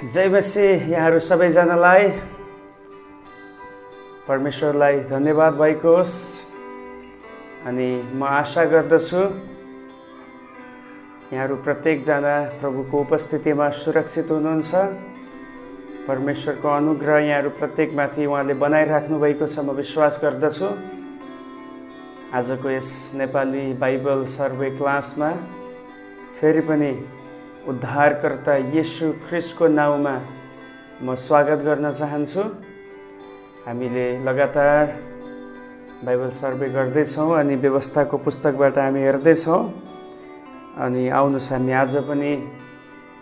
जय मसीह यहाँहरू सबैजनालाई परमेश्वरलाई धन्यवाद भएको होस्। अनि म आशा गर्दछु यहाँहरू प्रत्येकजना प्रभुको उपस्थितिमा सुरक्षित हुनुहुन्छ। परमेश्वरको अनुग्रह यहाँहरू प्रत्येकमाथि उहाँले बनाइराख्नु भएको छ म विश्वास गर्दछु। आजको यस नेपाली बाइबल सर्वे क्लासमा फेरि पनि उद्धारकर्ता येशू ख्रिस्टको नाउँमा म स्वागत गर्न चाहन्छु। हामीले लगातार बाइबल सर्वे गर्दैछौँ अनि व्यवस्थाको पुस्तकबाट हामी हेर्दैछौँ। अनि आउनुहोस् हामी आज पनि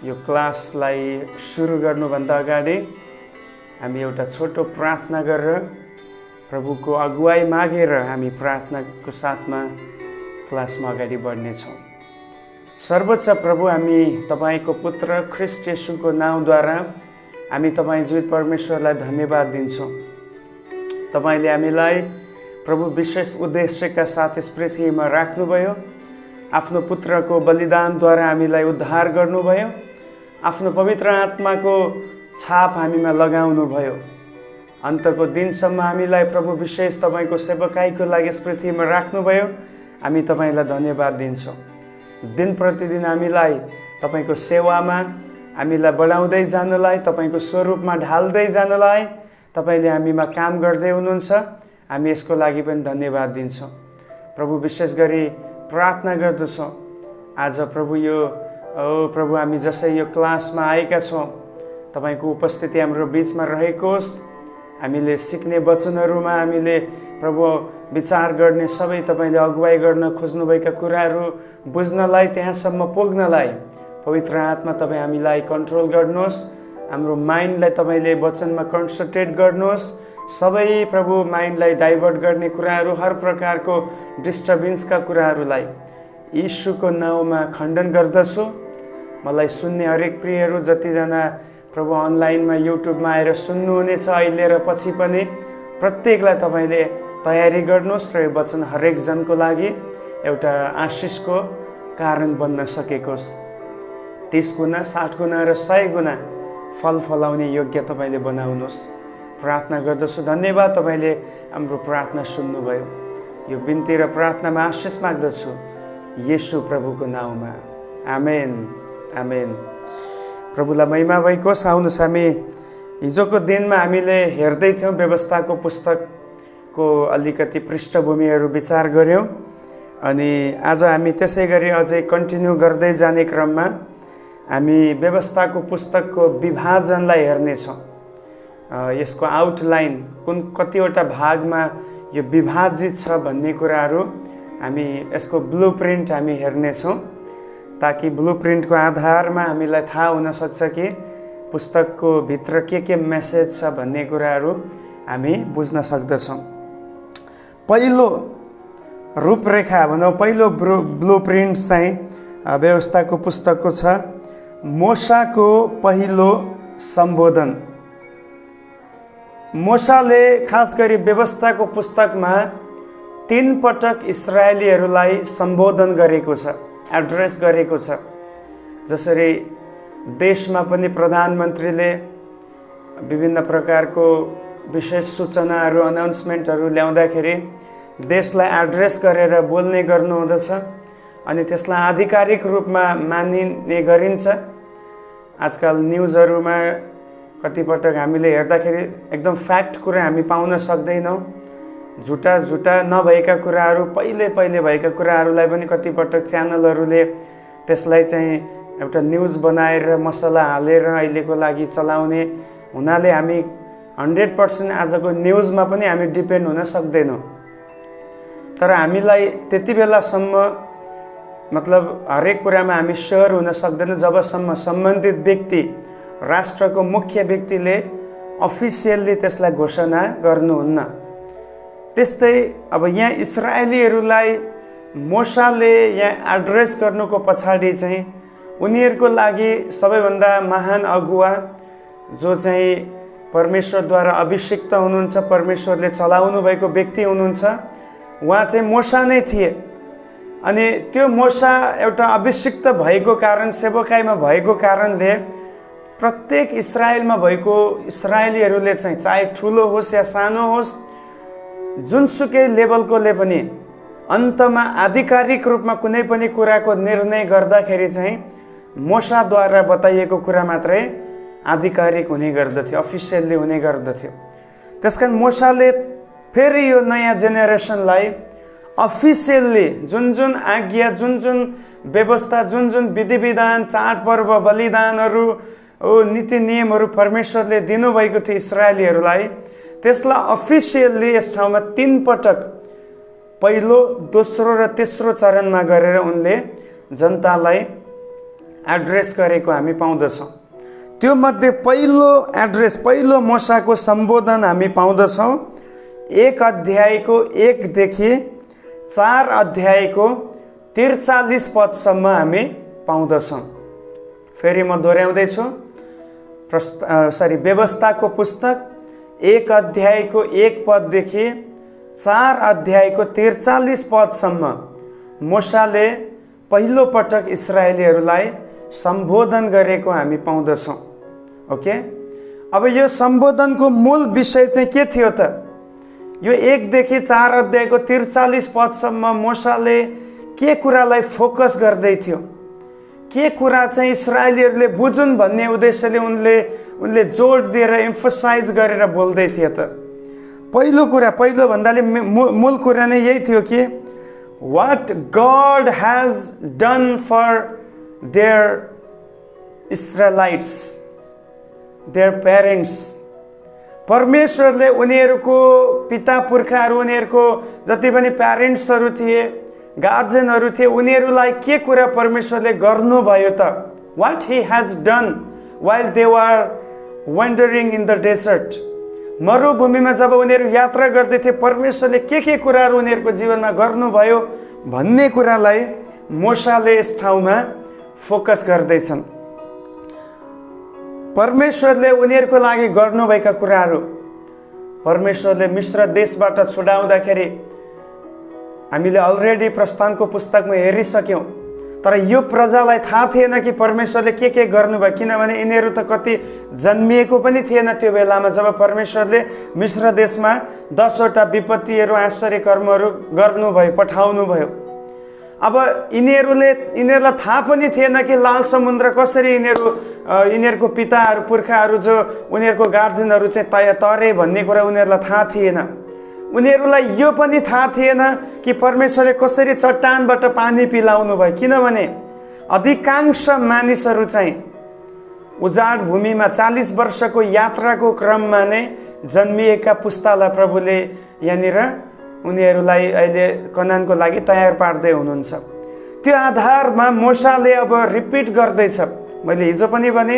यो क्लासलाई सुरु गर्नुभन्दा अगाडि हामी एउटा छोटो प्रार्थना गरेर प्रभुको अगुवाई मागेर हामी प्रार्थनाको साथमा क्लासमा अगाडि बढ्नेछौँ। सर्वोच्च प्रभु, हामी तपाईको पुत्र ख्रिस्ट येशूको नाउँद्वारा हामी तपाईँ जीवित परमेश्वरलाई धन्यवाद दिन्छौँ। तपाईले हामीलाई प्रभु विशेष उद्देश्यका साथ यस पृथ्वीमा राख्नुभयो। आफ्नो पुत्रको बलिदानद्वारा हामीलाई उद्धार गर्नुभयो। आफ्नो पवित्र आत्माको छाप हामीमा लगाउनु भयो। अन्तको दिनसम्म हामीलाई प्रभु विशेष तपाईको सेवकाईको लागि यस पृथ्वीमा राख्नुभयो। हामी तपाईलाई धन्यवाद दिन्छौँ। दिन प्रतिदिन हामीलाई तपाईको सेवामा हामीलाई बढाउँदै जानलाई, तपाईको स्वरूपमा ढाल्दै जानलाई तपाईले हामीमा काम गर्दै हुनुहुन्छ। हामी यसको लागि पनि धन्यवाद दिन्छौँ। प्रभु विशेष गरी प्रार्थना गर्दछौँ आज प्रभु प्रभु हामी जसै यो क्लासमा आएका छौँ तपाईको उपस्थिति हाम्रो बीचमा रहेको होस्। हामीले सिक्ने वचनहरूमा हामीले प्रभु विचार गर्ने सबै तपाईले अगुवाई गर्न खोज्नुभएका कुराहरू बुझ्नलाई, त्यहाँसम्म पुग्नलाई पवित्र आत्मा तपाईँ हामीलाई कन्ट्रोल गर्नुहोस्। हाम्रो माइन्डलाई तपाईले वचनमा कन्सन्ट्रेट गर्नुहोस्। सबै प्रभु माइन्डलाई डाइभर्ट गर्ने कुराहरू, हर प्रकारको डिस्टर्बेन्सका कुराहरूलाई यीशुको नाउँमा खण्डन गर्दछु। मलाई सुन्ने हरेक प्रियहरू जतिजना प्रभु अनलाइनमा युट्युबमा आएर सुन्नुहुनेछ अहिले र पछि पनि प्रत्येकलाई तपाईले तयारी गर्नुहोस् र यो वचन हरेक जनको लागि एउटा आशिषको कारण बन्न सकेको 30 गुणा, 60 गुणा र 100 गुणा फल फलाउने योग्य तपाईले बनाउनुहोस्। प्रार्थना गर्दछु। धन्यवाद, तपाईले हाम्रो प्रार्थना सुन्नुभयो। यो बिन्ती र प्रार्थनामा आशिष माग्दछु येशू प्रभुको नाउँमा, आमेन आमेन। प्रभुलाई महिमा भएको होस्। आउनुहोस्, हामी हिजोको दिनमा हामीले हेर्दै थियौँ व्यवस्थाको पुस्तकको अलिकति पृष्ठभूमिहरू विचार गऱ्यौँ। अनि आज हामी त्यसै गरी अझै कन्टिन्यू गर्दै जाने क्रममा हामी व्यवस्थाको पुस्तकको विभाजनलाई हेर्नेछौँ। यसको आउटलाइन कतिवटा भागमा यो विभाजित छ भन्ने कुराहरू हामी यसको ब्लुप्रिन्ट हामी हेर्नेछौँ, ताकि ब्लुप्रिन्टको आधारमा हामीलाई थाहा हुनसक्छ कि पुस्तकको भित्र के मेसेज छ भन्ने कुराहरू हामी बुझ्न सक्दछौँ। पहिलो रूपरेखा भनौँ, पहिलो ब्लुप्रिन्ट चाहिँ व्यवस्थाको पुस्तकको छ मोसाको पहिलो सम्बोधन। मोसाले खास गरी व्यवस्थाको पुस्तकमा 3 पटक इस्राएलीहरूलाई सम्बोधन गरेको छ, एड्रेस गरेको छ। जसरी देशमा पनि प्रधानमन्त्रीले विभिन्न प्रकारको विशेष सूचनाहरू, अनाउन्समेन्टहरू ल्याउँदाखेरि देशलाई एड्रेस गरेर बोल्ने गर्नुहुँदछ अनि त्यसलाई आधिकारिक रूपमा मानिने गरिन्छ। आजकल न्युजहरूमा कतिपटक हामीले हेर्दाखेरि एकदम फ्याक्ट कुरा हामी पाउन सक्दैनौँ। झुटा नभएका कुराहरू, पहिले भएका कुराहरूलाई पनि कतिपटक च्यानलहरूले त्यसलाई चाहिँ एउटा न्युज बनाएर मसला हालेर अहिलेको लागि चलाउने हुनाले हामी 100% आजको न्युजमा पनि हामी डिपेन्ड हुन सक्दैनौँ। तर हामीलाई त्यति बेलासम्म मतलब हरेक कुरामा हामी स्योर हुन सक्दैनौँ जबसम्म सम्बन्धित व्यक्ति, राष्ट्रको मुख्य व्यक्तिले अफिसियल्ली त्यसलाई घोषणा गर्नुहुन्न। त्यस्तै अब यहाँ इस्राएलीहरूलाई मोसाले यहाँ एड्रेस गर्नुको पछाडि चाहिँ उनीहरूको लागि सबैभन्दा महान अगुवा जो चाहिँ परमेश्वरद्वारा अभिषिक्त हुनुहुन्छ, परमेश्वरले चलाउनु भएको व्यक्ति हुनुहुन्छ, उहाँ चाहिँ मोसा नै थिए। अनि त्यो मोसा एउटा अभिषिक्त भएको कारण, सेवकाईमा भएको कारणले प्रत्येक इस्रायलमा भएको इस्रायलीहरूले चाहिँ चाहे ठुलो होस् या सानो होस्, जुनसुकै लेभलकोले पनि अन्तमा आधिकारिक रूपमा कुनै पनि कुराको निर्णय गर्दाखेरि चाहिँ मोशाद्वारा बताइएको कुरा मात्रै आधिकारिक हुने गर्दथ्यो, अफिसियल्ली हुने गर्दथ्यो। त्यसकारण मोशाले फेरि यो नयाँ जेनेरेसनलाई अफिसियल्ली जुन जुन आज्ञा, जुन जुन व्यवस्था, जुन जुन विधि विधान, चाडपर्व, बलिदानहरू, नीति नियमहरू परमेश्वरले दिनुभएको थियो इस्रायलीहरूलाई, त्यसलाई अफिसियल्ली यस ठाउँमा 3 पटक पहिलो, दोस्रो र तेस्रो चरणमा गरेर उनले जनतालाई एड्रेस गरेको हामी पाउँदछौँ। त्यो मध्ये पहिलो एड्रेस, पहिलो मोशाको सम्बोधन हामी पाउँदछौँ 1 अध्यायको 1 देखि 4 अध्यायको 43 पदसम्म हामी पाउँदछौँ। फेरि म दोहोऱ्याउँदैछु, व्यवस्थाको पुस्तक 1 अध्यायको 1 पददेखि 4 अध्यायको 43 पदसम्म मोशाले पहिलो पटक इस्रायलीहरूलाई सम्बोधन गरेको हामी पाउँदछौँ। ओके, अब यो सम्बोधनको मूल विषय चाहिँ के थियो त? यो 1 देखि 4 अध्यायको 43 पदसम्म मोशाले के कुरालाई फोकस गर्दै थियो, के कुरा चाहिँ इस्रायलीहरूले बुझुन् भन्ने उद्देश्यले उनले जोड दिएर एम्फसाइज गरेर बोल्दै थिए त? पहिलो कुरा, पहिलो भन्दाले मूल कुरा नै यही थियो कि what God has done for their Israelites, their parents. परमेश्वरले उनीहरूको पिता पुर्खाहरू, उनीहरूको जति पनि प्यारेन्ट्सहरू थिए, गार्जेनहरू थिए, उनीहरूलाई के कुरा परमेश्वरले गर्नुभयो त? What he has done while they were wandering in the desert. मरुभूमिमा जब उनीहरू यात्रा गर्दै थिए, परमेश्वरले के कुराहरू उनीहरूको जीवनमा गर्नुभयो भन्ने कुरालाई मोशाले यस ठाउँमा फोकस गर्दैछन्। परमेश्वरले उनीहरूको लागि गर्नुभएका कुराहरू, परमेश्वरले मिश्र देशबाट छुडाउँदाखेरि हामीले अलरेडी प्रस्थानको पुस्तकमा हेरिसक्यौँ। तर यो प्रजालाई थाहा थिएन कि परमेश्वरले के गर्नुभयो, किनभने यिनीहरू त कति जन्मिएको पनि थिएन त्यो बेलामा जब परमेश्वरले मिश्र देशमा 10 वटा विपत्तिहरू, आश्चर्य कर्महरू गर्नुभयो, पठाउनुभयो। अब यिनीहरूलाई थाहा पनि थिएन कि लाल समुद्र कसरी यिनीहरूको पिताहरू, पुर्खाहरू, जो उनीहरूको गार्जेनहरू चाहिँ तरे भन्ने कुरा उनीहरूलाई थाहा थिएन। उनीहरूलाई यो पनि थाहा थिएन कि परमेश्वरले कसरी चट्टानबाट पानी पिलाउनु भयो, किनभने अधिकांश मानिसहरू चाहिँ उजाड भूमिमा 40 वर्षको यात्राको क्रममा नै जन्मिएका पुस्तालाई प्रभुले यहाँनिर उनीहरूलाई अहिले कनानको लागि तयार पार्दै हुनुहुन्छ। त्यो आधारमा मोशाले अब रिपिट गर्दैछ, मैले हिजो पनि भने,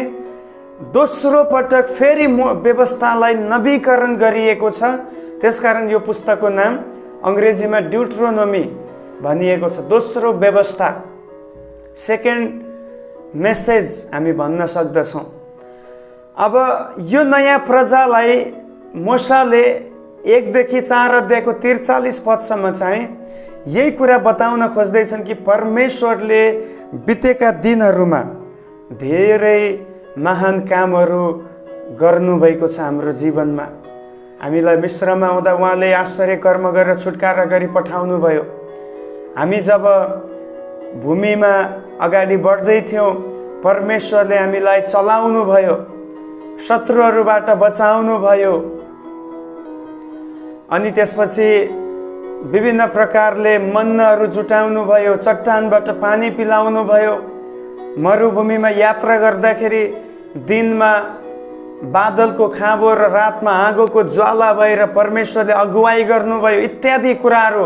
दोस्रो पटक फेरि व्यवस्थालाई नवीकरण गरिएको छ। त्यसकारण यो पुस्तकको नाम अङ्ग्रेजीमा ड्युट्रोनोमी भनिएको छ, दोस्रो व्यवस्था, सेकेन्ड मेसेज हामी भन्न सक्दछौँ। अब यो नयाँ प्रजालाई मोशाले 1 देखि 4 अध्यायको 43 पदसम्म चाहिँ यही कुरा बताउन खोज्दैछन् कि परमेश्वरले बितेका दिनहरूमा धेरै महान कामहरू गर्नुभएको छ हाम्रो जीवनमा। हामीलाई मिश्रमा हुँदा उहाँले आश्चर्य कर्म गरेर छुटकारा गरी पठाउनु भयो। हामी जब भूमिमा अगाडि बढ्दै थियौँ, परमेश्वरले हामीलाई चलाउनु भयो, शत्रुहरूबाट बचाउनु भयो। अनि त्यसपछि विभिन्न प्रकारले मन्नाहरू जुटाउनु भयो, चट्टानबाट पानी पिलाउनु भयो। मरुभूमिमा यात्रा गर्दाखेरि दिनमा बादलको खाँबो र रातमा आगोको ज्वाला भएर परमेश्वरले अगुवाई गर्नुभयो। इत्यादि कुराहरू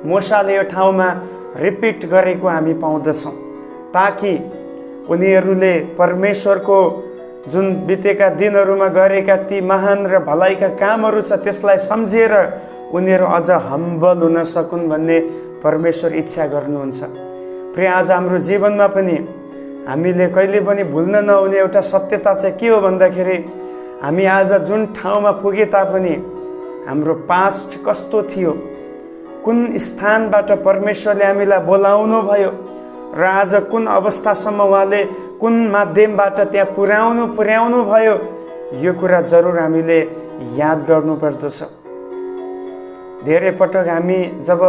मोशाले यो ठाउँमा रिपिट गरेको हामी पाउँदछौँ, ताकि उनीहरूले परमेश्वरको जुन बितेका दिनहरूमा गरेका ती महान र भलाइका कामहरू छ त्यसलाई सम्झेर उनीहरू अझ हम्बल हुन सकुन् भन्ने परमेश्वर इच्छा गर्नुहुन्छ। प्रिय, आज हाम्रो जीवनमा पनि हामीले कहिले पनि भुल्न नहुने एउटा सत्यता चाहिँ के हो भन्दाखेरि, हामी आज जुन ठाउँमा पुगे तापनि हाम्रो पास्ट कस्तो थियो, कुन स्थानबाट परमेश्वरले हामीलाई बोलाउनु भयो, र आज कुन अवस्थासम्म उहाँले कुन माध्यमबाट त्यहाँ पुर्याउनु भयो, यो कुरा जरुर हामीले याद गर्नुपर्दछ। धेरै पटक हामी जब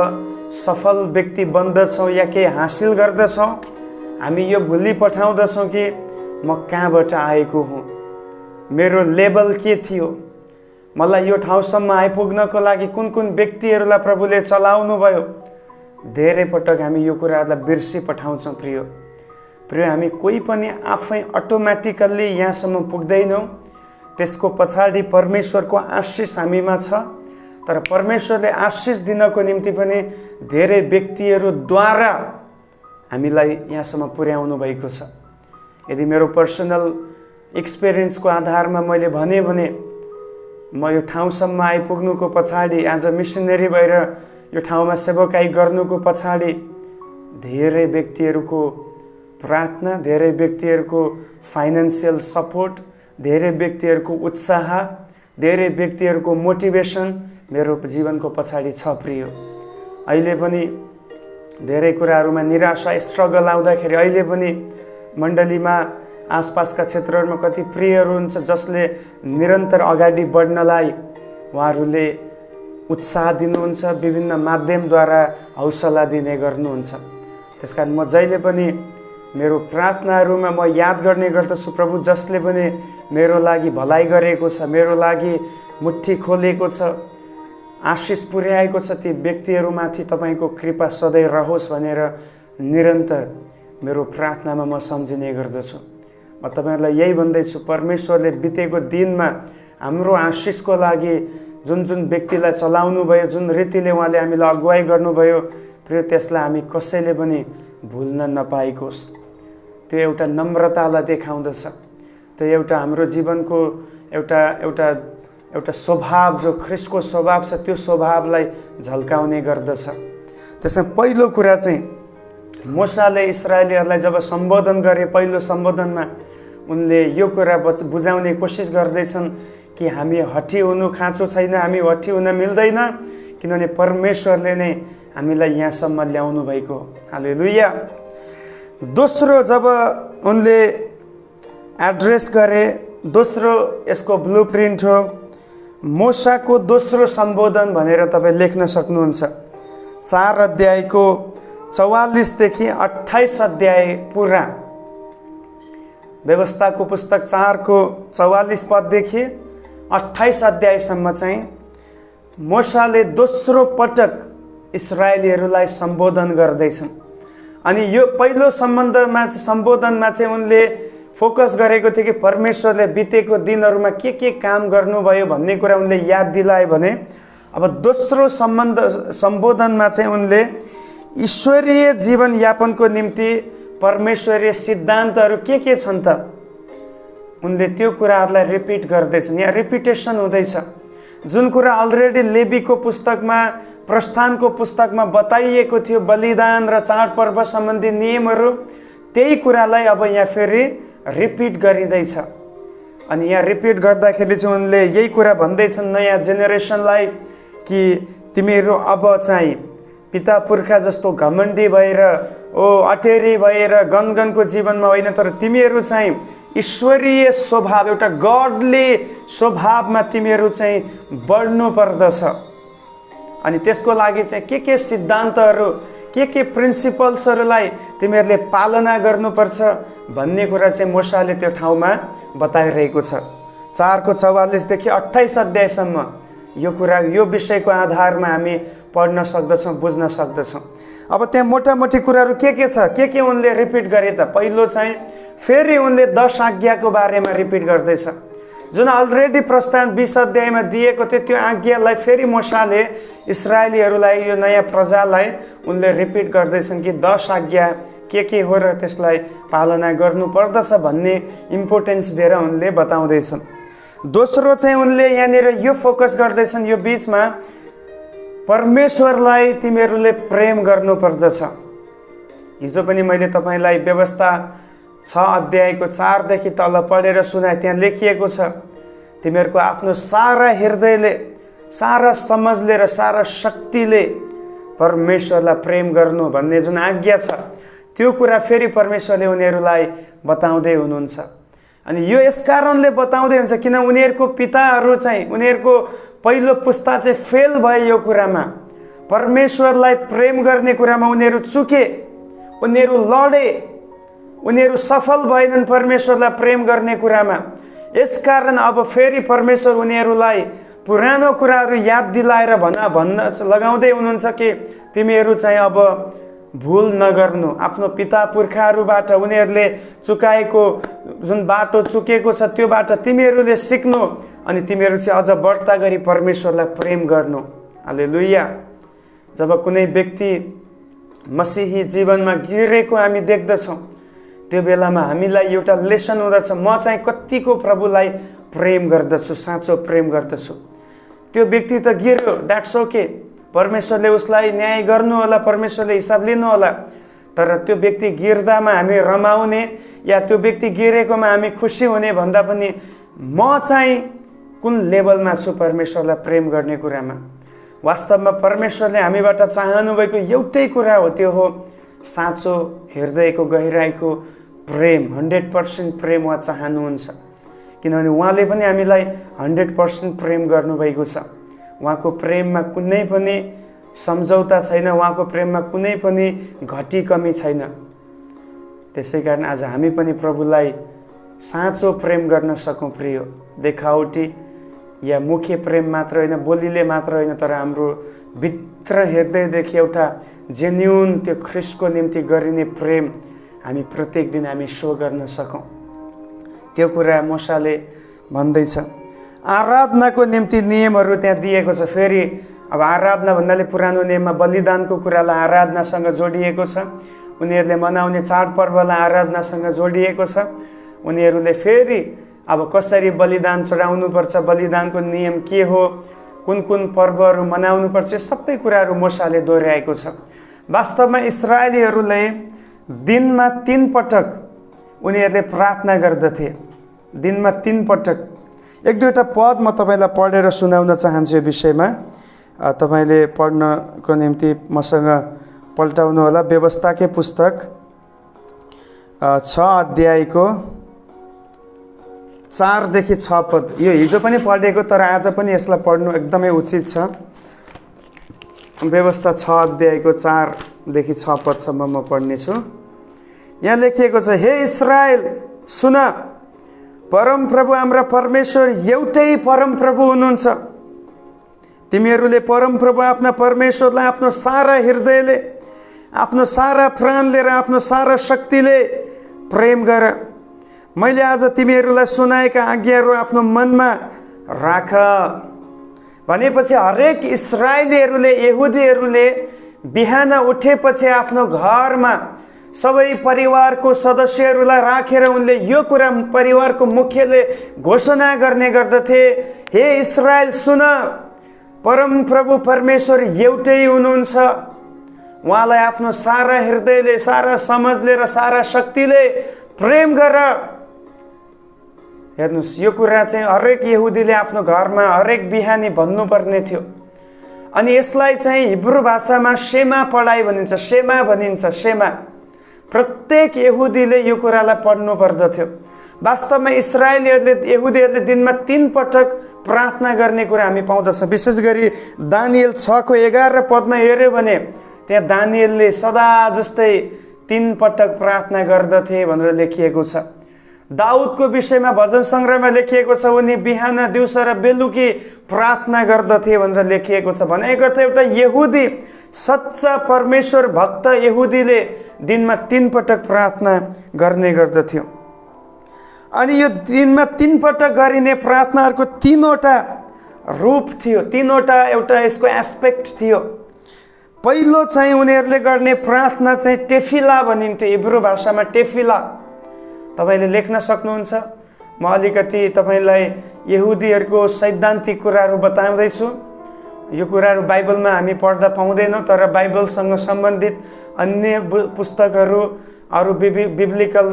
सफल व्यक्ति बन्दछौँ या केही हासिल गर्दछौँ, हामी यो भुली पठाउँदछौँ कि म कहाँबाट आएको हुँ, मेरो लेभल के थियो, मलाई यो ठाउँसम्म आइपुग्नको लागि कुन कुन व्यक्तिहरूलाई प्रभुले चलाउनु भयो। धेरै पटक हामी यो कुराहरूलाई बिर्सी पठाउँछौँ। प्रिय हामी कोही पनि आफै अटोमेटिकल्ली यहाँसम्म पुग्दैनौँ। त्यसको पछाडि परमेश्वरको आशिष हामीमा छ, तर परमेश्वरले आशिष दिनको निम्ति पनि धेरै व्यक्तिहरूद्वारा हामीलाई यहाँसम्म पुर्याउनु भएको छ। यदि मेरो पर्सनल एक्सपिरियन्सको आधारमा मैले भने म यो ठाउँसम्म आइपुग्नुको पछाडि, आज मिसनरी भएर यो ठाउँमा सेवाकाई गर्नुको पछाडि धेरै व्यक्तिहरूको प्रार्थना, धेरै व्यक्तिहरूको फाइनेन्सियल सपोर्ट, धेरै व्यक्तिहरूको उत्साह, धेरै व्यक्तिहरूको मोटिभेसन मेरो जीवनको पछाडि छ। प्रिय अहिले पनि धेरै कुराहरूमा निराशा, स्ट्रगल आउँदाखेरि अहिले पनि मण्डलीमा आसपासका क्षेत्रहरूमा कति प्रियहरू हुन्छ जसले निरन्तर अगाडि बढ्नलाई उहाँहरूले उत्साह दिनुहुन्छ, विभिन्न माध्यमद्वारा हौसला दिने गर्नुहुन्छ। त्यसकारण म जहिले पनि मेरो प्रार्थनाहरूमा म याद गर्ने गर्दछु, प्रभु जसले पनि मेरो लागि भलाइ गरेको छ, मेरो लागि मुट्ठी खोलेको छ, आशिष पुर्याएको छ, ती व्यक्तिहरूमाथि तपाईँको कृपा सधैँ रहोस् भनेर निरन्तर मेरो प्रार्थनामा म सम्झिने गर्दछु। म तपाईँहरूलाई यही भन्दैछु, परमेश्वरले बितेको दिनमा हाम्रो आशिषको लागि जुन व्यक्तिलाई चलाउनु भयो, जुन रीतिले उहाँले हामीलाई अगुवाई गर्नुभयो, प्रिय त्यसलाई हामी कसैले पनि भुल्न नपाइकोस्। त्यो एउटा नम्रतालाई देखाउँदछ। त्यो एउटा हाम्रो जीवनको एउटा स्वभाव, जो ख्रिस्टको स्वभाव छ, त्यो स्वभावलाई झल्काउने गर्दछ। त्यसमा पहिलो कुरा चाहिँ मोसाले इस्राएलीहरूलाई जब सम्बोधन गरे, पहिलो सम्बोधनमा उनले यो कुरा बुझाउने कोसिस गर्दैछन् कि हामी हठी हुनु खाँचो छैन, हामी हठी हुन मिल्दैन, किनभने परमेश्वरले नै हामीलाई यहाँसम्म ल्याउनु भएको। हालेलुया। दोस्रो जब उनले एड्रेस गरे, दोस्रो यसको ब्लुप्रिन्ट हो मोसाको दोस्रो सम्बोधन भनेर तपाईँ लेख्न सक्नुहुन्छ। 4 अध्यायको 44 देखि 28 अध्याय पुरा, व्यवस्थाको पुस्तक 4 को 44 पददेखि 28 अध्यायसम्म चाहिँ मोसाले दोस्रो पटक इस्राएलीहरूलाई सम्बोधन गर्दैछन्। अनि यो पहिलो सम्बोधनमा चाहिँ उनले फोकस गरेको थियो कि परमेश्वरले बितेको दिनहरूमा के काम गर्नुभयो भन्ने कुरा उनले याद दिलाए भने, अब दोस्रो सम्बोधनमा चाहिँ उनले ईश्वरीय जीवनयापनको निम्ति परमेश्वरीय सिद्धान्तहरू के छन् त, उनले त्यो कुराहरूलाई रिपिट गर्दैछन्। यहाँ रिपिटेसन हुँदैछ। जुन कुरा अलरेडी लेवीको पुस्तकमा, प्रस्थानको पुस्तकमा बताइएको थियो, बलिदान र चाडपर्व सम्बन्धी नियमहरू, त्यही कुरालाई अब यहाँ फेरि रिपिट गरिँदैछ। अनि यहाँ रिपिट गर्दाखेरि चाहिँ उनले यही कुरा भन्दैछन् नयाँ जेनेरेसनलाई कि तिमीहरू अब चाहिँ पिता पुर्खा जस्तो घमण्डी भएर, अटेरी भएर गनगनको जीवनमा होइन, तर तिमीहरू चाहिँ ईश्वरीय स्वभाव, एउटा गडली स्वभावमा तिमीहरू चाहिँ बढ्नु पर्दछ। अनि त्यसको लागि चाहिँ के सिद्धान्तहरू, के प्रिन्सिपल्सहरूलाई तिमीहरूले पालना गर्नुपर्छ भन्ने कुरा चाहिँ मोसाले त्यो ठाउँमा बताइरहेको छ। 4 को 44 देखि 28 अध्यायसम्म यो कुरा, यो विषयको आधारमा हामी पढ्न सक्दछौँ, बुझ्न सक्दछौँ। अब त्यहाँ मोटामोटी कुराहरू के छ, के उनले रिपिट गरे त। पहिलो चाहिँ फेरि उनले 10 आज्ञाको बारेमा रिपिट गर्दैछ, जुन अलरेडी प्रस्थान 20 अध्यायमा दिएको थियो। त्यो आज्ञालाई फेरि मोसाले इस्राएलीहरूलाई, यो नयाँ प्रजालाई उनले रिपिट गर्दैछन् कि 10 आज्ञा के हो र त्यसलाई पालना गर्नुपर्दछ भन्ने इम्पोर्टेन्स दिएर उनले बताउँदैछन्। दोस्रो चाहिँ उनले यहाँनिर यो फोकस गर्दैछन्, यो बिचमा परमेश्वरलाई तिमीहरूले प्रेम गर्नुपर्दछ। हिजो पनि मैले तपाईँलाई व्यवस्था 6 अध्यायको 4 देखि तल पढेर सुनाए। त्यहाँ लेखिएको छ, तिमीहरूको आफ्नो सारा हृदयले, सारा समझले र सारा शक्तिले परमेश्वरलाई प्रेम गर्नु भन्ने जुन आज्ञा छ, त्यो कुरा फेरि परमेश्वरले उनीहरूलाई बताउँदै हुनुहुन्छ। अनि यो यस कारणले बताउँदै हुन्छ किन उनीहरूको पिताहरू चाहिँ उनीहरूको पहिलो पुस्ता चाहिँ फेल भए यो कुरामा, परमेश्वरलाई प्रेम गर्ने कुरामा उनीहरू चुके, उनीहरू लडे, उनीहरू सफल भएनन् परमेश्वरलाई प्रेम गर्ने कुरामा। यसकारण अब फेरि परमेश्वर उनीहरूलाई पुरानो कुराहरू याद दिलाएर भन्न लगाउँदै हुनुहुन्छ कि तिमीहरू चाहिँ अब भुल नगर्नु, आफ्नो पिता पुर्खाहरूबाट उनीहरूले चुकाएको जुन बाटो चुकेको छ त्यो बाटो तिमीहरूले सिक्नु अनि तिमीहरू चाहिँ अझ बढ्ता गरी परमेश्वरलाई प्रेम गर्नु। हालेलुया। जब कुनै व्यक्ति मसीही जीवनमा गिरेको हामी देख्दछौँ त्यो बेलामा हामीलाई एउटा लेसन हुँदछ, म चाहिँ कतिको प्रभुलाई प्रेम गर्दछु, साँचो प्रेम गर्दछु। त्यो व्यक्ति त गिर्यो, द्याट्स ओके, परमेश्वरले उसलाई न्याय गर्नु होला, परमेश्वरले हिसाब लिनु होला। तर त्यो व्यक्ति गिर्दामा हामी रमाउने या त्यो व्यक्ति गिरेकोमा हामी खुसी हुने भन्दा पनि म चाहिँ कुन लेभलमा छु परमेश्वरलाई प्रेम गर्ने कुरामा। वास्तवमा परमेश्वरले हामीबाट चाहनु भएको एउटै कुरा हो, त्यो हो साँचो हृदयको गहिराईको प्रेम, 100% प्रेम उहाँ चाहनुहुन्छ। किनभने उहाँले पनि हामीलाई 100% प्रेम गर्नुभएको छ। उहाँको प्रेममा कुनै पनि सम्झौता छैन, उहाँको प्रेममा कुनै पनि घटी कमी छैन। त्यसै कारण आज हामी पनि प्रभुलाई साँचो प्रेम गर्न सकौँ। प्रिय, देखावटी या मुख्य प्रेम मात्र होइन, बोलीले मात्र होइन, तर हाम्रो भित्र हृदयदेखि एउटा जेन्युन त्यो ख्रिस्टको निम्ति गरिने प्रेम हामी प्रत्येक दिन हामी सो गर्न सकौँ। त्यो कुरा मूसाले भन्दैछ। आराधनाको निम्ति नियमहरू त्यहाँ दिएको छ। फेरि अब आराधना भन्नाले पुरानो नियममा बलिदानको कुरालाई आराधनासँग जोडिएको छ, उनीहरूले मनाउने चाडपर्वलाई आराधनासँग जोडिएको छ। उनीहरूले फेरि अब कसरी बलिदान चढाउनुपर्छ, बलिदानको नियम के हो, कुन कुन पर्वहरू मनाउनुपर्छ, सबै कुराहरू मूसाले दोहोऱ्याएको छ। वास्तवमा इस्राएलीहरूले दिनमा 3 पटक उनीहरूले प्रार्थना गर्दथे, दिनमा 3 पटक। एक दुईवटा पद म तपाईँलाई पढेर सुनाउन चाहन्छु यो विषयमा, तपाईँले पढ्नको निम्ति मसँग पल्टाउनु होला। व्यवस्थाकै पुस्तक 6 अध्यायको 4 देखि 6 पद। यो हिजो पनि पढेको, तर आज पनि यसलाई पढ्नु एकदमै उचित छ। व्यवस्था 6 अध्यायको 4 देखि 6 पदसम्म म पढ्नेछु। यहाँ लेखिएको छ, हे इस्राएल सुन, परमप्रभु हाम्रा परमेश्वर एउटै परमप्रभु हुनुहुन्छ। तिमीहरूले परमप्रभु आफ्ना परमेश्वरलाई आफ्नो सारा हृदयले, आफ्नो सारा प्राणले र आफ्नो सारा शक्तिले प्रेम गर। मैले आज तिमीहरूलाई सुनाएका आज्ञाहरू आफ्नो मनमा राख। भनेपछि हरेक इस्राएलीहरूले, यहुदीहरूले बिहान उठेपछि आफ्नो घरमा सबै परिवारको सदस्यहरूलाई राखेर उनले यो कुरा परिवारको मुख्यले घोषणा गर्ने गर्दथे, हे इस्राएल सुन, परमप्रभु परमेश्वर एउटै हुनुहुन्छ। उहाँलाई आफ्नो सारा हृदयले, सारा समझले र सारा शक्तिले प्रेम गर। हेर्नुहोस्, यो कुरा चाहिँ हरेक यहुदीले आफ्नो घरमा हरेक बिहानी भन्नुपर्ने थियो। अनि यसलाई चाहिँ हिब्रू भाषामा शेमा पढाइ भनिन्छ, शेमा भनिन्छ, शेमा। प्रत्येक यहुदीले यो कुरालाई पढ्नु पर्दथ्यो। वास्तवमा इस्राएलीहरूले, यहुदीहरूले दिनमा 3 पटक प्रार्थना गर्ने कुरा हामी पाउँदछौँ। विशेष गरी दानियल 6को 11 पदमा हेऱ्यो भने त्यहाँ दानियलले सदा जस्तै 3 पटक प्रार्थना गर्दथे भनेर लेखिएको छ। दाउदको विषयमा भजन सङ्ग्रहमा लेखिएको छ, उनी बिहान दिउँसो र बेलुकी प्रार्थना गर्दथे भनेर लेखिएको छ। भनेको अर्थ एउटा यहुदी, सच्चा परमेश्वर भक्त यहुदीले दिनमा 3 पटक प्रार्थना गर्ने गर्दथ्यो। अनि यो दिनमा 3 पटक गरिने प्रार्थनाहरूको 3वटा रूप थियो, 3वटा एउटा यसको एस्पेक्ट थियो। पहिलो चाहिँ उनीहरूले गर्ने प्रार्थना चाहिँ टेफिला भनिन्थ्यो, हिब्रू भाषामा टेफिला। तपाईँले लेख्न सक्नुहुन्छ। म अलिकति तपाईँलाई यहुदीहरूको सैद्धान्तिक कुराहरू बताउँदैछु। यो कुराहरू बाइबलमा हामी पढ्दा पाउँदैनौँ, तर बाइबलसँग सम्बन्धित अन्य पुस्तकहरू, अरू बिब्लिकल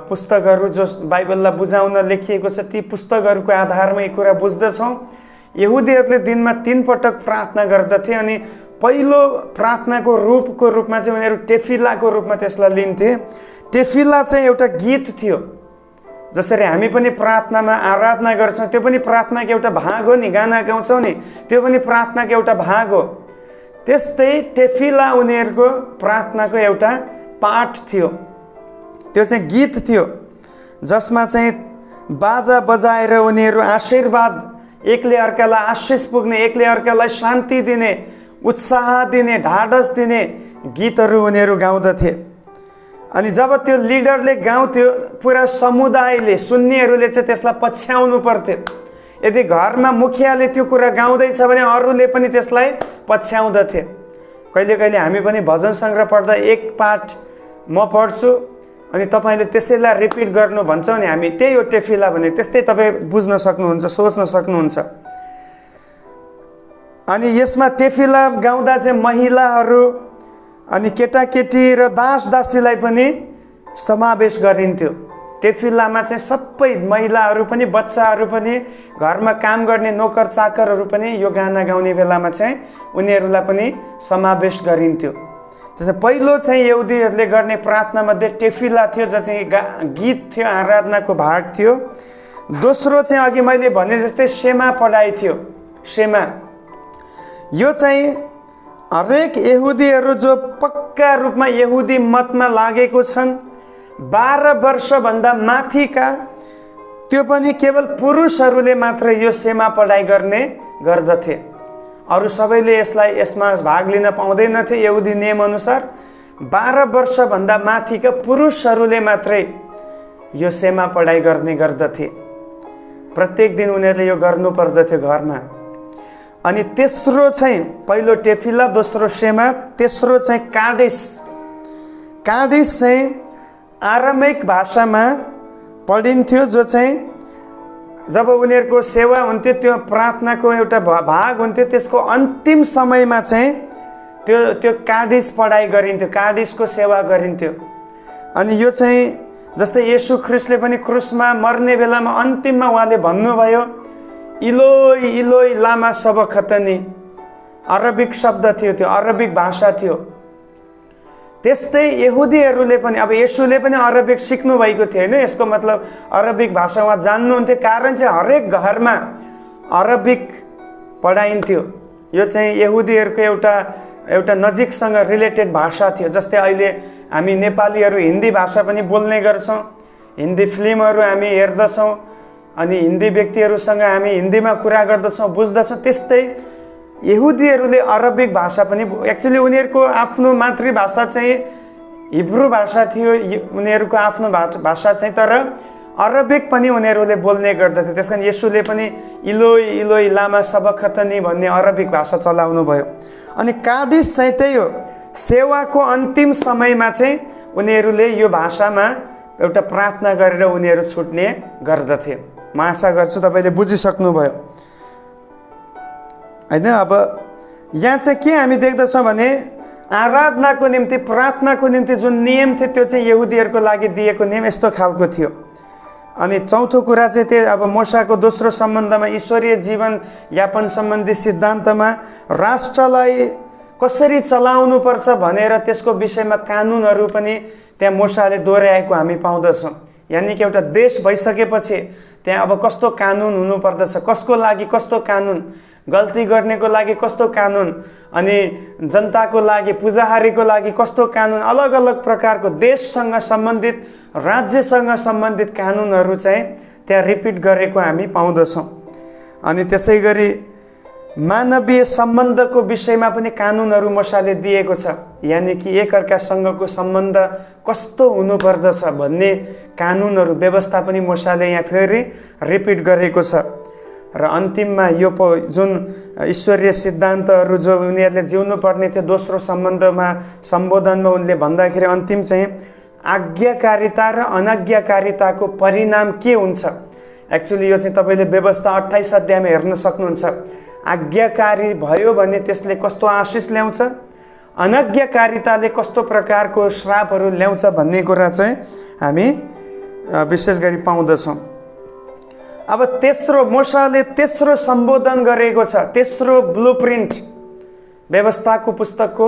पुस्तकहरू जो बाइबललाई बुझाउन लेखिएको छ, ती पुस्तकहरूको आधारमा यो कुरा बुझ्दछौँ। यहुदीहरूले दिनमा 3 पटक प्रार्थना गर्दथे। अनि पहिलो प्रार्थनाको रूपमा चाहिँ उनीहरू टेफिलाको रूपमा त्यसलाई लिन्थे। टेफिला चाहिँ एउटा गीत थियो, जसरी हामी पनि प्रार्थनामा आराधना गर्छौँ, त्यो पनि प्रार्थनाको एउटा भाग हो नि, गाना गाउँछौँ नि, त्यो पनि प्रार्थनाको एउटा भाग हो। त्यस्तै टेफिला उनीहरूको प्रार्थनाको एउटा पाठ थियो, त्यो चाहिँ गीत थियो, जसमा चाहिँ बाजा बजाएर उनीहरू आशीर्वाद, एकले अर्कालाई आशिष पुग्ने, एकले अर्कालाई शान्ति दिने, उत्साह दिने, ढाडस दिने गीतहरू उनीहरू गाउँदथे। अनि जब त्यो लिडरले गाउँथ्यो, पुरा समुदायले, सुन्नेहरूले चाहिँ त्यसलाई पछ्याउनु पर्थ्यो। यदि घरमा मुखियाले त्यो कुरा गाउँदैछ भने अरूले पनि त्यसलाई पछ्याउँदथे। कहिले कहिले हामी पनि भजन सङ्ग्रह पढ्दा एक पाठ म पढ्छु अनि तपाईँले त्यसैलाई रिपिट गर्नु भन्छौँ नि, हामी त्यही हो टेफिला भने। त्यस्तै तपाईँ बुझ्न सक्नुहुन्छ, सोच्न सक्नुहुन्छ। अनि यसमा टेफिला गाउँदा चाहिँ महिलाहरू अनि केटाकेटी र दास दासीलाई पनि समावेश गरिन्थ्यो। टेफिलामा चाहिँ सबै महिलाहरू पनि, बच्चाहरू पनि, घरमा काम गर्ने नोकर चाकरहरू पनि यो गाना गाउने बेलामा चाहिँ उनीहरूलाई पनि समावेश गरिन्थ्यो। त्यसै पहिलो चाहिँ यहुदीहरूले गर्ने प्रार्थनामध्ये टेफिला थियो, जो चाहिँ गीत थियो, आराधनाको भाग थियो। दोस्रो चाहिँ अघि मैले भने जस्तै सेमा पढाइ थियो। सेमा यो चाहिँ हरेक यहुदीहरू जो पक्का रूपमा यहुदी मतमा लागेको छन्, 12 वर्षभन्दा माथिका, त्यो पनि केवल पुरुषहरूले मात्र यो सेमा पढाइ गर्ने गर्दथे। अरू सबैले यसमा भाग लिन पाउँदैनथे। यहुदी नियमअनुसार 12 वर्षभन्दा माथिका पुरुषहरूले मात्रै यो सेमा पढाइ गर्ने गर्दथे। प्रत्येक दिन उनीहरूले यो गर्नु पर्दथ्यो घरमा। अनि तेस्रो चाहिँ पहिलो टेफिला, दोस्रो सेमा, तेस्रो चाहिँ काडिस। काडिस चाहिँ आरामिक भाषामा पढिन्थ्यो, जो चाहिँ जब उनीहरूको सेवा हुन्थ्यो, त्यो प्रार्थनाको एउटा भाग हुन्थ्यो, त्यसको अन्तिम समयमा चाहिँ त्यो काडिस पढाइ गरिन्थ्यो, काडिसको सेवा गरिन्थ्यो। अनि यो चाहिँ जस्तै येशू ख्रिस्टले पनि क्रुसमा मर्ने बेलामा अन्तिममा उहाँले भन्नुभयो, इलोई इलोई लामा सबखतनी, अरबिक शब्द थियो, त्यो अरबिक भाषा थियो। त्यस्तै यहुदीहरूले पनि, अब येशूले पनि अरबिक सिक्नु भएको थियो होइन, यसको मतलब अरबिक भाषा उहाँ जान्नुहुन्थ्यो। कारण चाहिँ हरेक घरमा अरबिक पढाइन्थ्यो। यो चाहिँ यहुदीहरूको एउटा नजिकसँग रिलेटेड भाषा थियो। जस्तै अहिले हामी नेपालीहरू हिन्दी भाषा पनि बोल्ने गर्छौँ, हिन्दी फिल्महरू हामी हेर्दछौँ, अनि हिन्दी व्यक्तिहरूसँग हामी हिन्दीमा कुरा गर्दछौँ, बुझ्दछौँ। त्यस्तै यहुदीहरूले अरबिक भाषा पनि, एक्चुअली उनीहरूको आफ्नो मातृभाषा चाहिँ हिब्रू भाषा थियो, उनीहरूको आफ्नो भाषा चाहिँ, तर अरबिक पनि उनीहरूले बोल्ने गर्दथे। त्यस कारण येशूले पनि इलोई इलोई लामा सबखतनी भन्ने अरबिक भाषा चलाउनु भयो। अनि काडिस चाहिँ त्यही हो, सेवाको अन्तिम समयमा चाहिँ उनीहरूले यो भाषामा एउटा प्रार्थना गरेर उनीहरू छुट्ने गर्दथे। म आशा गर्छु तपाईँले बुझिसक्नुभयो होइन। अब यहाँ चाहिँ के हामी देख्दछौँ भने आराधनाको निम्ति, प्रार्थनाको निम्ति जुन नियम थियो, त्यो चाहिँ यहुदीहरूको लागि दिएको नियम यस्तो खालको थियो। अनि चौथो कुरा चाहिँ त्यो अब मूसाको दोस्रो सम्बन्धमा, ईश्वरीय जीवन यापन सम्बन्धी सिद्धान्तमा राष्ट्रलाई कसरी चलाउनु पर्छ भनेर त्यसको विषयमा कानुनहरू पनि त्यहाँ मूसाले दोहोऱ्याएको हामी पाउँदछौँ। यानि कि एउटा देश भइसकेपछि त्यहाँ अब कस्तो कानुन हुनुपर्दछ, कसको लागि कस्तो कानुन, गल्ती गर्नेको लागि कस्तो कानुन, अनि जनताको लागि, पूजाहारीको लागि कस्तो कानुन, अलग अलग प्रकारको देशसँग सम्बन्धित, राज्यसँग सम्बन्धित कानुनहरू चाहिँ त्यहाँ रिपिट गरेको हामी पाउँदछौँ। अनि त्यसै गरी मानवीय सम्बन्धको विषयमा पनि कानुनहरू मूसाले दिएको छ। यानि कि एकअर्कासँगको सम्बन्ध कस्तो हुनुपर्दछ भन्ने कानुनहरू, व्यवस्था पनि मूसाले यहाँ फेरि रिपिट गरेको छ। र अन्तिममा यो जुन ईश्वरीय सिद्धान्तहरू जो उनीहरूले जिउनु पर्ने थियो, दोस्रो सम्बोधनमा उनले भन्दाखेरि अन्तिम चाहिँ आज्ञाकारिता र अनाज्ञाकारिताको परिणाम के हुन्छ। एक्चुअली यो चाहिँ तपाईँले व्यवस्था 28 अध्यायमा हेर्न सक्नुहुन्छ। आज्ञाकारी भयो भने त्यसले कस्तो आशिष ल्याउँछ, अनाज्ञाकारिताले कस्तो प्रकारको श्रापहरू ल्याउँछ भन्ने कुरा चाहिँ हामी विशेष गरी पाउँदछौँ। अब तेस्रो, मूसाले तेस्रो सम्बोधन गरेको छ, तेस्रो ब्लुप्रिन्ट व्यवस्थाको पुस्तकको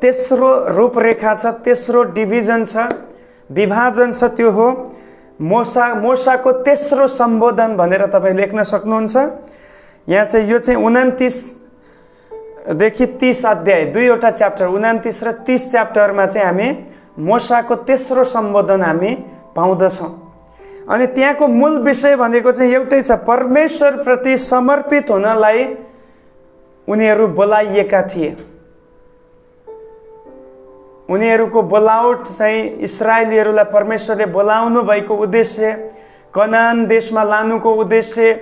तेस्रो रूपरेखा छ, तेस्रो डिभिजन छ, विभाजन छ, त्यो हो मोसाको तेस्रो सम्बोधन भनेर तपाईँ लेख्न सक्नुहुन्छ। यहाँ चाहिँ यो चाहिँ 29 देखि 30 अध्याय, दुईवटा च्याप्टर 29 र 30 च्याप्टरमा चाहिँ हामी मोसाको तेस्रो सम्बोधन हामी पाउँदछौँ। अनि त्यहाँको मूल विषय भनेको चाहिँ एउटै छ, परमेश्वरप्रति समर्पित हुनलाई उनीहरू बोलाइएका थिए। उनीहरूको बोलावट चाहिँ इस्राएलीहरूलाई परमेश्वरले बोलाउनु भएको उद्देश्य, कनान देशमा लानुको उद्देश्य,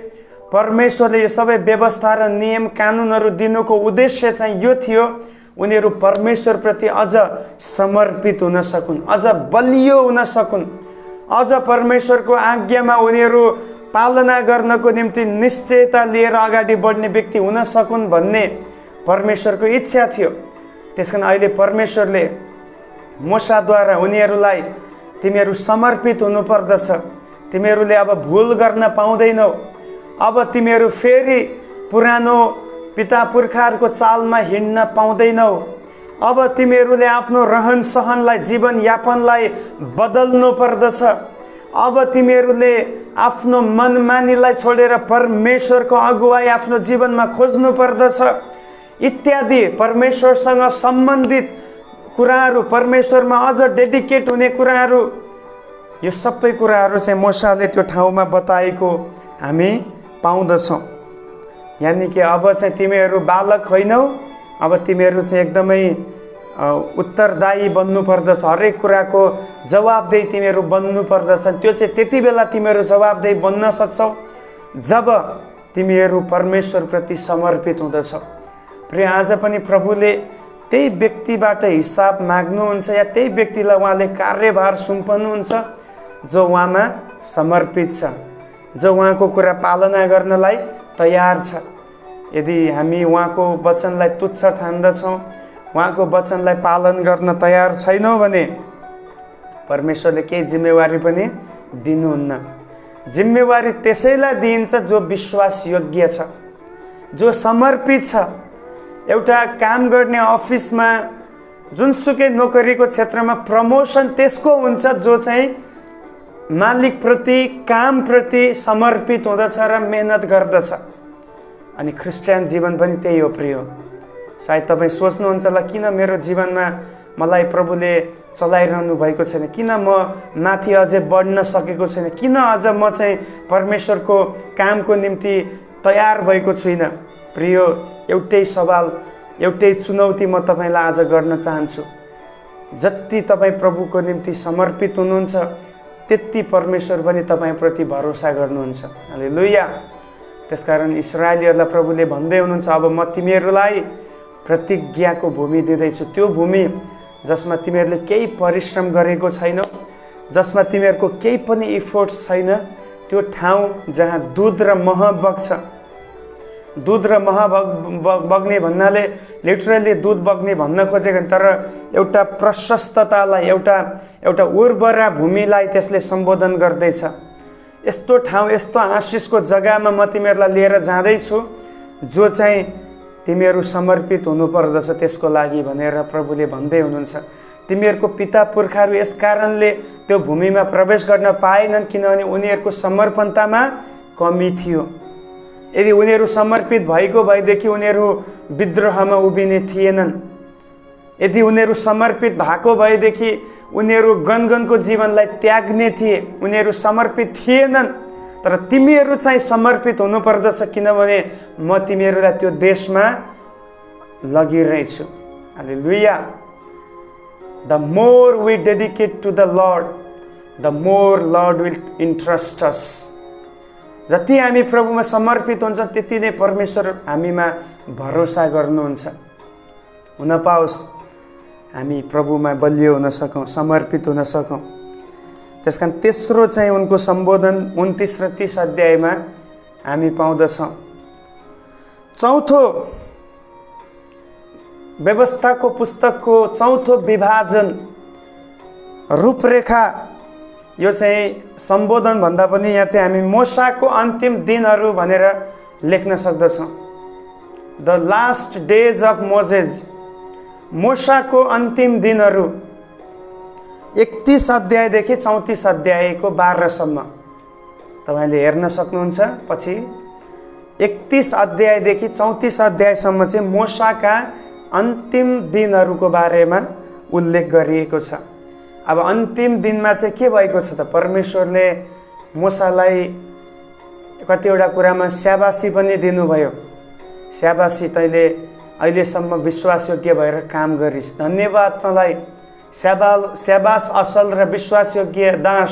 परमेश्वरले यो सबै व्यवस्था र नियम कानुनहरू दिनुको उद्देश्य चाहिँ यो थियो, उनीहरू परमेश्वरप्रति अझ समर्पित हुन सकुन्, अझ बलियो हुन सकुन्, अझ परमेश्वरको आज्ञामा उनीहरू पालना गर्नको निम्ति निश्चयता लिएर अगाडि बढ्ने व्यक्ति हुन सकुन् भन्ने परमेश्वरको इच्छा थियो। त्यसकारण अहिले परमेश्वरले मोसाद्वारा उनीहरूलाई तिमीहरू समर्पित हुनुपर्दछ, तिमीहरूले अब भुल गर्न पाउँदैनौ, अब तिमीहरू फेरि पुरानो पिता पुर्खाहरूको चालमा हिँड्न पाउँदैनौ, अब तिमीहरूले आफ्नो रहन सहनलाई, जीवनयापनलाई बदल्नु पर्दछ, अब तिमीहरूले आफ्नो मनमानीलाई छोडेर परमेश्वरको अगुवाई आफ्नो जीवनमा खोज्नु पर्दछ इत्यादि परमेश्वरसँग सम्बन्धित कुराहरू, परमेश्वरमा अझ डेडिकेट हुने कुराहरू, यो सबै कुराहरू चाहिँ मोसाले त्यो ठाउँमा बताएको हामी पाउँदछौँ। यानि कि अब चाहिँ तिमीहरू बालक होइनौ, अब तिमीहरू चाहिँ एकदमै उत्तरदायी बन्नु पर्दछ, हरेक कुराको जवाबदेही तिमीहरू बन्नु पर्दछ। त्यो चाहिँ त्यति बेला तिमीहरू जवाबदेही बन्न सक्छौ जब तिमीहरू परमेश्वरप्रति समर्पित हुँदछौ। प्रिय, आज पनि प्रभुले त्यही व्यक्तिबाट हिसाब माग्नुहुन्छ या त्यही व्यक्तिलाई उहाँले कार्यभार सुम्पनुहुन्छ जो उहाँमा समर्पित छ, जो उहाँको कुरा पालना गर्नलाई तयार छ। यदि हामी उहाँको वचनलाई तुच्छ ठान्दछौँ, उहाँको वचनलाई पालन गर्न तयार छैनौँ भने परमेश्वरले केही जिम्मेवारी पनि दिनुहुन्न। जिम्मेवारी त्यसैलाई दिइन्छ जो विश्वासयोग्य छ, जो समर्पित छ। एउटा काम गर्ने अफिसमा जुनसुकै नोकरीको क्षेत्रमा प्रमोसन त्यसको हुन्छ जो चाहिँ मालिकप्रति, कामप्रति समर्पित हुँदछ र मेहनत गर्दछ। अनि क्रिस्चियन जीवन पनि त्यही हो प्रिय। सायद तपाईँ सोच्नुहुन्छ होला किन मेरो जीवनमा मलाई प्रभुले चलाइरहनु भएको छैन, किन म माथि अझै बढ्न सकेको छैन, किन अझ म चाहिँ परमेश्वरको कामको निम्ति तयार भएको छुइनँ। प्रिय, एउटै सवाल, एउटै चुनौती म तपाईँलाई आज गर्न चाहन्छु। जति तपाईँ प्रभुको निम्ति समर्पित हुनुहुन्छ त्यति परमेश्वर पनि तपाईँप्रति भरोसा गर्नुहुन्छ। हालेलुया। त्यसकारण इस्राएलीहरूलाई प्रभुले भन्दै हुनुहुन्छ, अब म तिमीहरूलाई प्रतिज्ञाको भूमि दिँदैछु, त्यो भूमि जसमा तिमीहरूले केही परिश्रम गरेको छैनौ, जसमा तिमीहरूको केही पनि इफोर्ट्स छैन, त्यो ठाउँ जहाँ दुध र मह बग्छ। दुध र मह बग्ने भन्नाले लिटरली दुध बग्ने भन्न खोजेको, तर एउटा प्रशस्ततालाई, एउटा उर्वरा भूमिलाई त्यसले सम्बोधन गर्दैछ। यस्तो ठाउँ, यस्तो आशिषको जग्गामा म तिमीहरूलाई लिएर जाँदैछु जो चाहिँ तिमीहरू समर्पित हुनुपर्दछ त्यसको लागि भनेर प्रभुले भन्दै हुनुहुन्छ। तिमीहरूको पिता पुर्खाहरू यस कारणले त्यो भूमिमा प्रवेश गर्न पाएनन् किनभने उनीहरूको समर्पणतामा कमी थियो। यदि उनीहरू समर्पित भएको भएदेखि उनीहरू विद्रोहमा उभिने थिएनन्। यदि उनीहरू समर्पित भएको भएदेखि उनीहरू गनगनको जीवनलाई त्याग्ने थिए। उनीहरू समर्पित थिएनन्, तर तिमीहरू चाहिँ समर्पित हुनुपर्दछ किनभने म तिमीहरूलाई त्यो देशमा लगिरहेछु। Hallelujah. The more we dedicate to the Lord, the more Lord will entrust us. जति हामी प्रभुमा समर्पित हुन्छ त्यति नै परमेश्वर हामीमा भरोसा गर्नुहुन्छ। हुन पाओस् हामी प्रभुमा बलियो हुन सकौँ, समर्पित हुन सकौँ। त्यसकारण तेस्रो चाहिँ उनको सम्बोधन 29 र 30 अध्यायमा हामी पाउँदछौँ। चौथो व्यवस्थाको पुस्तकको चौथो विभाजन, रूपरेखा, यो चाहिँ सम्बोधन भन्दा पनि यहाँ चाहिँ हामी मोसाको अन्तिम दिनहरू भनेर लेख्न सक्दछौँ। The last days of Moses, मोसाको अन्तिम दिनहरू 31 अध्यायदेखि 34 अध्यायको 12सम्म तपाईँले हेर्न सक्नुहुन्छ। पछि 31 अध्यायदेखि 34 अध्यायसम्म चाहिँ मोसाका अन्तिम दिनहरूको बारेमा उल्लेख गरिएको छ। अब अन्तिम दिनमा चाहिँ के भएको छ त, परमेश्वरले मोसालाई कतिवटा कुरामा स्याबासी पनि दिनुभयो। स्याबासी, तैँले अहिलेसम्म विश्वासयोग्य भएर काम गरिस्, धन्यवाद तँलाई, स्याबास असल र विश्वासयोग्य दास,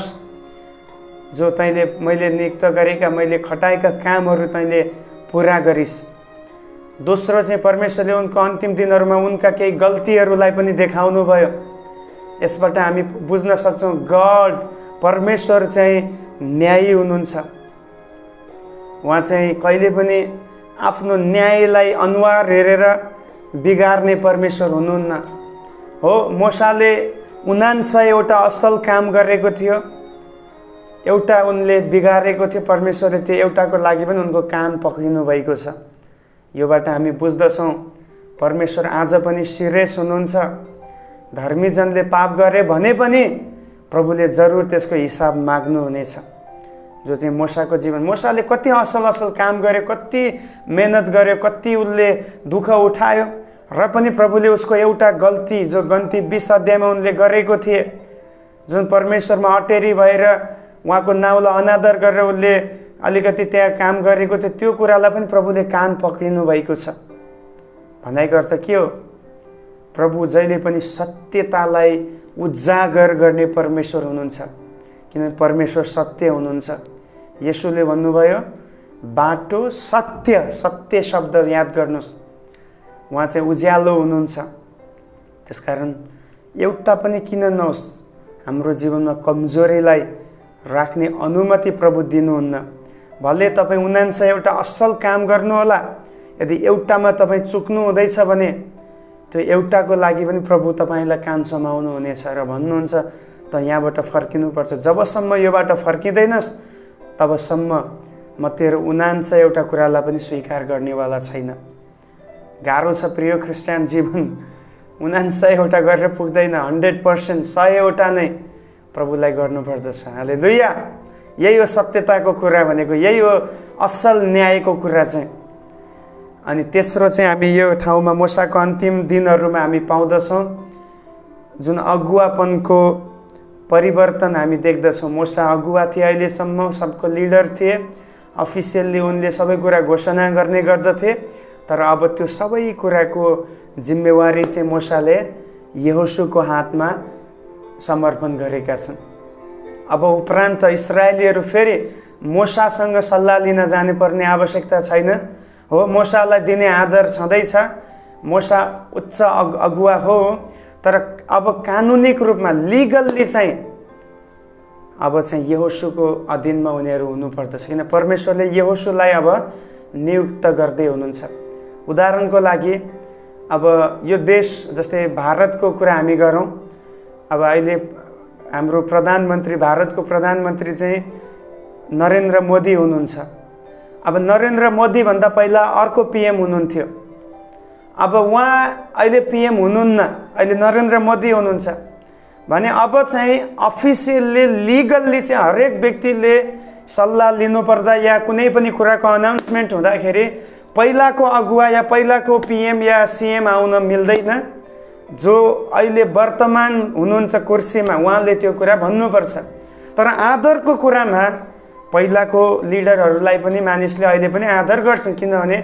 जो तैँले मैले नियुक्त गरेका, मैले खटाएका कामहरू तैँले पुरा गरिस्। दोस्रो चाहिँ परमेश्वरले उनको अन्तिम दिनहरूमा उनका केही गल्तीहरूलाई पनि देखाउनु भयो। यसबाट हामी बुझ्न सक्छौँ गड, परमेश्वर चाहिँ न्यायी हुनुहुन्छ। उहाँ चाहिँ कहिले पनि आफ्नो न्यायलाई अनुहार हेरेर बिगार्ने परमेश्वर हुनुहुन्न। हो, मोसाले 49वटा असल काम गरेको थियो, एउटा उनले बिगारेको थियो, परमेश्वरले त्यो एउटाको लागि पनि उनको कान पक्रिनु भएको छ। योबाट हामी बुझ्दछौँ परमेश्वर आज पनि सिरियस हुनुहुन्छ। धर्मीजनले पाप गरे भने पनि प्रभुले जरुर त्यसको हिसाब माग्नुहुनेछ। जो चाहिँ मोसाको जीवन, मोसाले कति असल असल काम गर्यो, कति मेहनत गर्यो, कति उसले दुःख उठायो, र पनि प्रभुले उसको एउटा गल्ती, जो गन्ती 20 अध्यायमा उनले गरेको थिए, जुन परमेश्वरमा अटेरी भएर उहाँको नाउँलाई अनादर गरेर उसले अलिकति त्यहाँ काम गरेको थियो, त्यो कुरालाई पनि प्रभुले कान पक्रिनु भएको छ। भनाइको अर्थ के हो? प्रभु जहिले पनि सत्यतालाई उजागर गर्ने परमेश्वर हुनुहुन्छ, किनभने परमेश्वर सत्य हुनुहुन्छ। येशूले भन्नुभयो बाटो सत्य, सत्य शब्द याद गर्नुहोस्, उहाँ चाहिँ उज्यालो हुनुहुन्छ। त्यसकारण एउटा पनि किन नहोस्, हाम्रो जीवनमा कमजोरीलाई राख्ने अनुमति प्रभु दिनुहुन्न। भले तपाईँ 49वटा असल काम गर्नुहोला, यदि एउटामा तपाईँ चुक्नु हुँदैछ भने त्यो एउटाको लागि पनि प्रभु तपाईँलाई कान समाउनु हुनेछ र भन्नुहुन्छ त यहाँबाट फर्किनुपर्छ। जबसम्म योबाट फर्किँदैनस् तबसम्म म तेरो 49वटा कुरालाई पनि स्वीकार गर्नेवाला छैन। गाह्रो छ प्रिय क्रिस्चियन जीवन, 49वटा गरेर पुग्दैन, 100% 100वटा नै प्रभुलाई गर्नुपर्दछ। हालेलुया। यही हो सत्यताको कुरा भनेको, यही हो असल न्यायको कुरा चाहिँ। अनि तेस्रो चाहिँ हामी यो ठाउँमा मोसाको अन्तिम दिनहरूमा हामी पाउँदछौँ जुन अगुवापनको परिवर्तन हामी देख्दछौँ। मोसा अगुवा थिए, अहिलेसम्म सबको लिडर थिए, अफिसियल्ली उनले सबै कुरा घोषणा गर्ने गर्दथे। तर अब त्यो सबै कुराको जिम्मेवारी चाहिँ मोसाले यहोशूको हातमा समर्पण गरेका छन्। अब उपरान्त इस्राएलीहरू फेरि मोसासँग सल्लाह लिन जानुपर्ने आवश्यकता छैन। हो, मोसालाई दिने आदर छँदैछ, मोसा उच्च अगुवा हो, तर अब कानुनिक रूपमा लिगल्ली चाहिँ अब चाहिँ यहोशूको अधीनमा उनीहरू हुनुपर्दछ, किन परमेश्वरले यहोशूलाई अब नियुक्त गर्दै हुनुहुन्छ। उदाहरणको लागि अब यो देश जस्तै भारतको कुरा हामी गरौँ, अब अहिले हाम्रो प्रधानमन्त्री, भारतको प्रधानमन्त्री चाहिँ नरेन्द्र मोदी हुनुहुन्छ। अब नरेन्द्र मोदी भन्दा पहिला अर्को पीएम हुनुहुन्थ्यो, अब उहाँ अहिले पीएम हुनुहुन्न, अहिले नरेन्द्र मोदी हुनुहुन्छ भने अब चाहिँ अफिसियल्ली लिगल्ली चाहिँ हरेक व्यक्तिले सल्लाह लिनुपर्दा या कुनै पनि कुराको अनाउन्समेन्ट हुँदाखेरि पहिलाको अगुवा या पहिलाको पीएम या सीएम आउन मिल्दैन। जो अहिले वर्तमान हुनुहुन्छ कुर्सीमा उहाँले त्यो कुरा भन्नुपर्छ। तर आदरको कुरामा पहिलाको लिडरहरूलाई पनि मानिसले अहिले पनि आदर गर्छन्, किनभने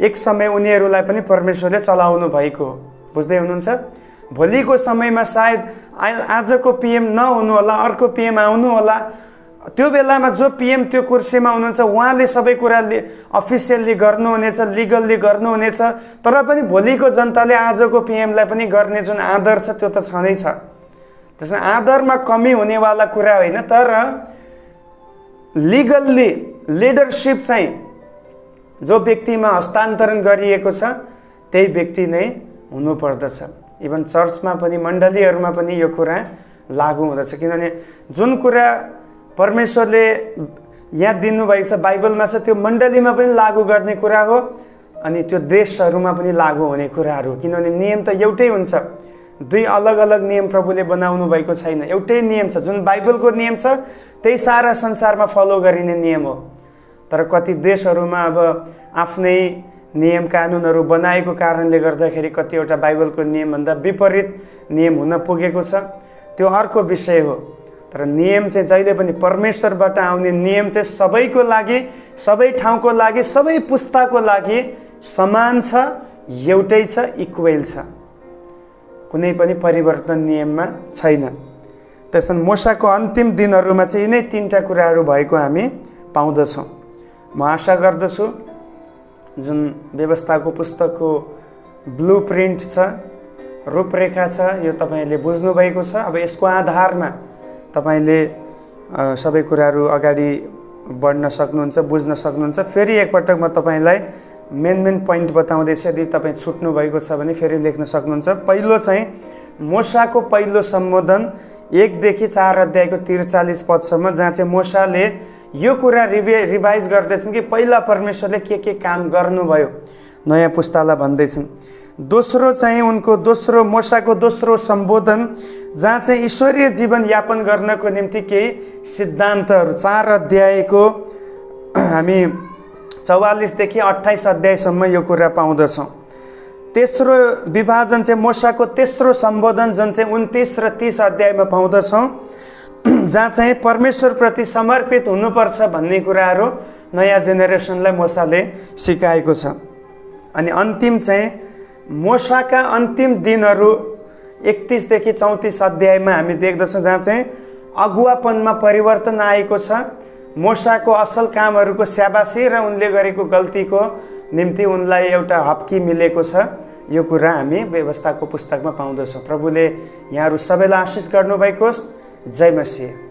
एक समय उनीहरूलाई पनि परमेश्वरले चलाउनु भएको हो। बुझ्दै हुनुहुन्छ? भोलिको समयमा सायद आजको पीएम नहुनु होला, अर्को पीएम आउनु होला, त्यो बेलामा जो पीएम त्यो कुर्सीमा हुनुहुन्छ उहाँले सबै कुरा अफिसियल्ली गर्नुहुनेछ, लिगल्ली गर्नुहुनेछ। तर पनि भोलिको जनताले आजको पीएमलाई पनि गर्ने जुन आदर छ त्यो त छँदैछ। त्यसमा आदरमा कमी हुनेवाला कुरा होइन, तर लिगल्ली लिडरसिप चाहिँ जो व्यक्तिमा हस्तान्तरण गरिएको छ त्यही व्यक्ति नै हुनुपर्दछ। इभन चर्चमा पनि, मण्डलीहरूमा पनि यो कुरा लागू हुँदछ, किनभने जुन कुरा परमेश्वरले यहाँ दिनुभएको छ बाइबलमा छ त्यो मण्डलीमा पनि लागू गर्ने कुरा हो, अनि त्यो देशहरूमा पनि लागू हुने कुराहरू, किनभने नियम त एउटै हुन्छ, दुई अलग अलग नियम प्रभुले बनाउनु भएको छैन, एउटै नियम छ। जुन बाइबलको नियम छ त्यही सारा संसारमा फलो गरिने नियम हो। तर कति देशहरूमा अब आफ्नै नियम कानुनहरू बनाएको कारणले गर्दाखेरि कतिवटा बाइबलको नियमभन्दा विपरीत नियम हुन पुगेको छ, त्यो अर्को विषय हो। तर नियम चाहिँ जहिले पनि परमेश्वरबाट आउने नियम चाहिँ सबैको लागि, सबै ठाउँको लागि, सबै पुस्ताको लागि समान छ, एउटै छ, इक्वेल छ, कुनै पनि परिवर्तन नियममा छैन। त्यसैले मूसाको अन्तिम दिनहरूमा चाहिँ यिनै तीनटा कुराहरू भएको हामी पाउँदछौँ। म आशा गर्दछु जुन व्यवस्थाको पुस्तकको ब्लू प्रिन्ट छ, रूपरेखा छ, यो तपाईँले बुझ्नुभएको छ। अब यसको आधारमा तपाईँले सबै कुराहरू अगाडि बढ्न सक्नुहुन्छ, बुझ्न सक्नुहुन्छ। फेरि एकपटक म तपाईँलाई मेन पोइन्ट बताउँदैछु, यदि तपाईँ छुट्नु भएको छ भने फेरि लेख्न सक्नुहुन्छ। पहिलो चाहिँ मूसाको पहिलो सम्बोधन 1 देखि 4 अध्यायको 43 पदसम्म, जहाँ चाहिँ मूसाले यो कुरा रिभाइज गर्दैछन् कि पहिला परमेश्वरले के काम गर्नुभयो, नयाँ पुस्तालाई भन्दैछन्। दोस्रो चाहिँ उनको मूसाको दोस्रो सम्बोधन, जहाँ चाहिँ ईश्वरीय जीवन यापन गर्नको निम्ति केही सिद्धान्तहरू 4 अध्यायको हामी 44 देखि 28 अध्यायसम्म यो कुरा पाउँदछौँ। तेस्रो विभाजन चाहिँ मूसाको तेस्रो सम्बोधन, जुन चाहिँ 29 र 30 अध्यायमा पाउँदछौँ, जहाँ चाहिँ परमेश्वरप्रति समर्पित हुनुपर्छ भन्ने कुराहरू नयाँ जेनेरेसनलाई मूसाले सिकाएको छ। अनि अन्तिम चाहिँ मूसाका अन्तिम दिनहरू 31 देखि 34 अध्यायमा हामी देख्दछौँ, जहाँ चाहिँ अगुवापनमा परिवर्तन आएको छ, मूसाको असल कामहरूको स्याबासी र उनले गरेको गल्तीको निम्ति उनलाई एउटा हप्की मिलेको छ। यो कुरा हामी व्यवस्थाको पुस्तकमा पाउँदछौँ। प्रभुले यहाँहरू सबैलाई आशिष गर्नुभएको होस्। जय मसीह।